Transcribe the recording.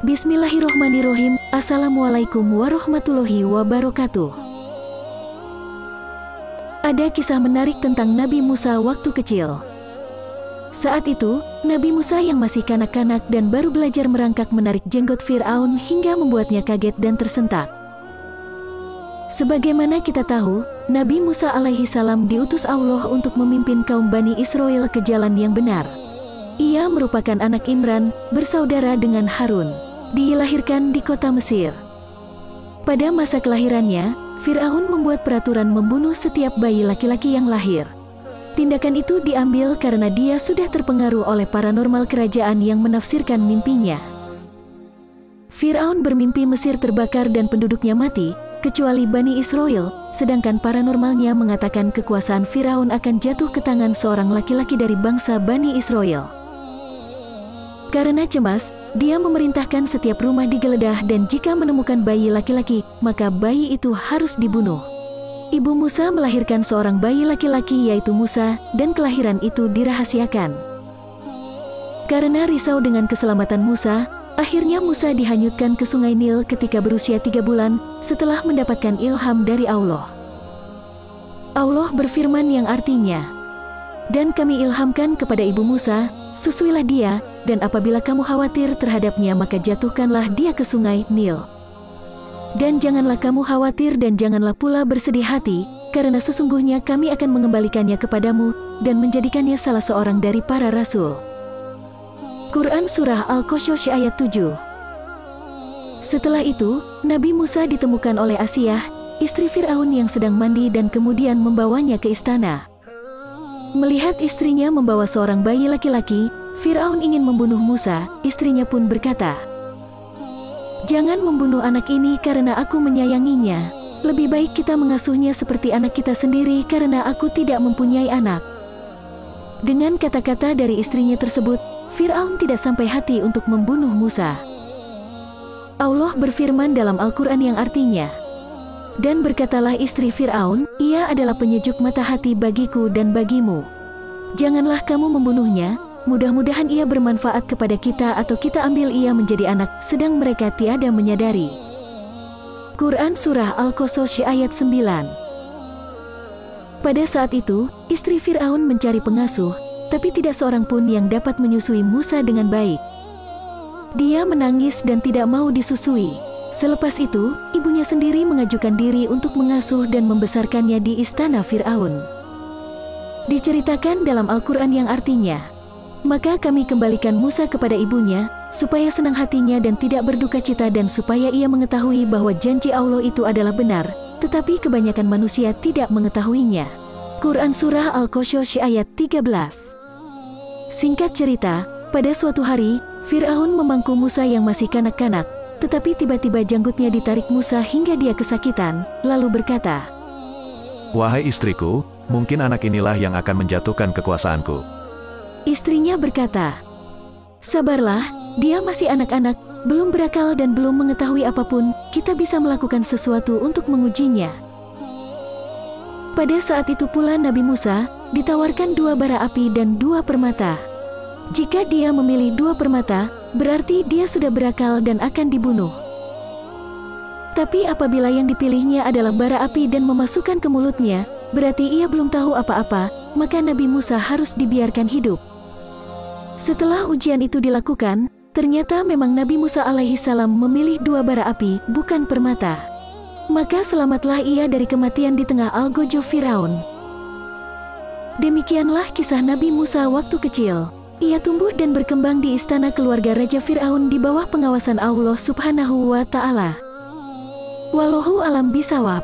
Bismillahirrohmanirrohim. Assalamualaikum warahmatullahi wabarakatuh. Ada kisah menarik tentang Nabi Musa waktu kecil. Saat itu, Nabi Musa yang masih kanak-kanak dan baru belajar merangkak menarik jenggot Fir'aun hingga membuatnya kaget dan tersentak. Sebagaimana kita tahu, Nabi Musa alaihi salam diutus Allah untuk memimpin kaum Bani Israel ke jalan yang benar. Ia merupakan anak Imran, bersaudara dengan Harun. Dilahirkan di kota Mesir. Pada masa kelahirannya, Fir'aun membuat peraturan membunuh setiap bayi laki-laki yang lahir. Tindakan itu diambil karena dia sudah terpengaruh oleh paranormal kerajaan yang menafsirkan mimpinya. Fir'aun bermimpi Mesir terbakar dan penduduknya mati, kecuali Bani Israel, sedangkan paranormalnya mengatakan kekuasaan Fir'aun akan jatuh ke tangan seorang laki-laki dari bangsa Bani Israel. Karena cemas, dia memerintahkan setiap rumah digeledah dan jika menemukan bayi laki-laki, maka bayi itu harus dibunuh. Ibu Musa melahirkan seorang bayi laki-laki yaitu Musa, dan kelahiran itu dirahasiakan. Karena risau dengan keselamatan Musa, akhirnya Musa dihanyutkan ke sungai Nil ketika berusia 3 bulan, setelah mendapatkan ilham dari Allah. Allah berfirman yang artinya, "Dan kami ilhamkan kepada ibu Musa, susuilah dia, dan apabila kamu khawatir terhadapnya maka jatuhkanlah dia ke sungai Nil. Dan janganlah kamu khawatir dan janganlah pula bersedih hati, karena sesungguhnya kami akan mengembalikannya kepadamu, dan menjadikannya salah seorang dari para rasul." Quran Surah Al-Qasas ayat 7. Setelah itu, Nabi Musa ditemukan oleh Asiyah, istri Fir'aun yang sedang mandi dan kemudian membawanya ke istana. Melihat istrinya membawa seorang bayi laki-laki, Fir'aun ingin membunuh Musa. Istrinya pun berkata, "Jangan membunuh anak ini karena aku menyayanginya. Lebih baik kita mengasuhnya seperti anak kita sendiri karena aku tidak mempunyai anak." Dengan kata-kata dari istrinya tersebut, Fir'aun tidak sampai hati untuk membunuh Musa. Allah berfirman dalam Al-Quran yang artinya, "Dan berkatalah istri Fir'aun, ia adalah penyejuk mata hati bagiku dan bagimu. Janganlah kamu membunuhnya, mudah-mudahan ia bermanfaat kepada kita atau kita ambil ia menjadi anak," sedang mereka tiada menyadari. Quran Surah Al-Qasas ayat 9. Pada saat itu, istri Fir'aun mencari pengasuh, tapi tidak seorang pun yang dapat menyusui Musa dengan baik. Dia menangis dan tidak mau disusui. Selepas itu, ibunya sendiri mengajukan diri untuk mengasuh dan membesarkannya di istana Fir'aun. Diceritakan dalam Al-Quran yang artinya, "Maka kami kembalikan Musa kepada ibunya, supaya senang hatinya dan tidak berduka cita dan supaya ia mengetahui bahwa janji Allah itu adalah benar, tetapi kebanyakan manusia tidak mengetahuinya." Quran Surah Al-Qasas ayat 13. Singkat cerita, pada suatu hari, Fir'aun memangku Musa yang masih kanak-kanak, tetapi tiba-tiba janggutnya ditarik Musa hingga dia kesakitan, lalu berkata, "Wahai istriku, mungkin anak inilah yang akan menjatuhkan kekuasaanku." Istrinya berkata, "Sabarlah, dia masih anak-anak, belum berakal dan belum mengetahui apapun, kita bisa melakukan sesuatu untuk mengujinya." Pada saat itu pula Nabi Musa ditawarkan 2 bara api dan 2 permata. Jika dia memilih 2 permata, berarti dia sudah berakal dan akan dibunuh. Tapi apabila yang dipilihnya adalah bara api dan memasukkan ke mulutnya, berarti ia belum tahu apa-apa, maka Nabi Musa harus dibiarkan hidup. Setelah ujian itu dilakukan, ternyata memang Nabi Musa alaihi salam memilih 2 bara api, bukan permata. Maka selamatlah ia dari kematian di tengah algojo Fir'aun. Demikianlah kisah Nabi Musa waktu kecil. Ia tumbuh dan berkembang di istana keluarga Raja Fir'aun di bawah pengawasan Allah Subhanahu wa Ta'ala. Wallahu alam bisawab.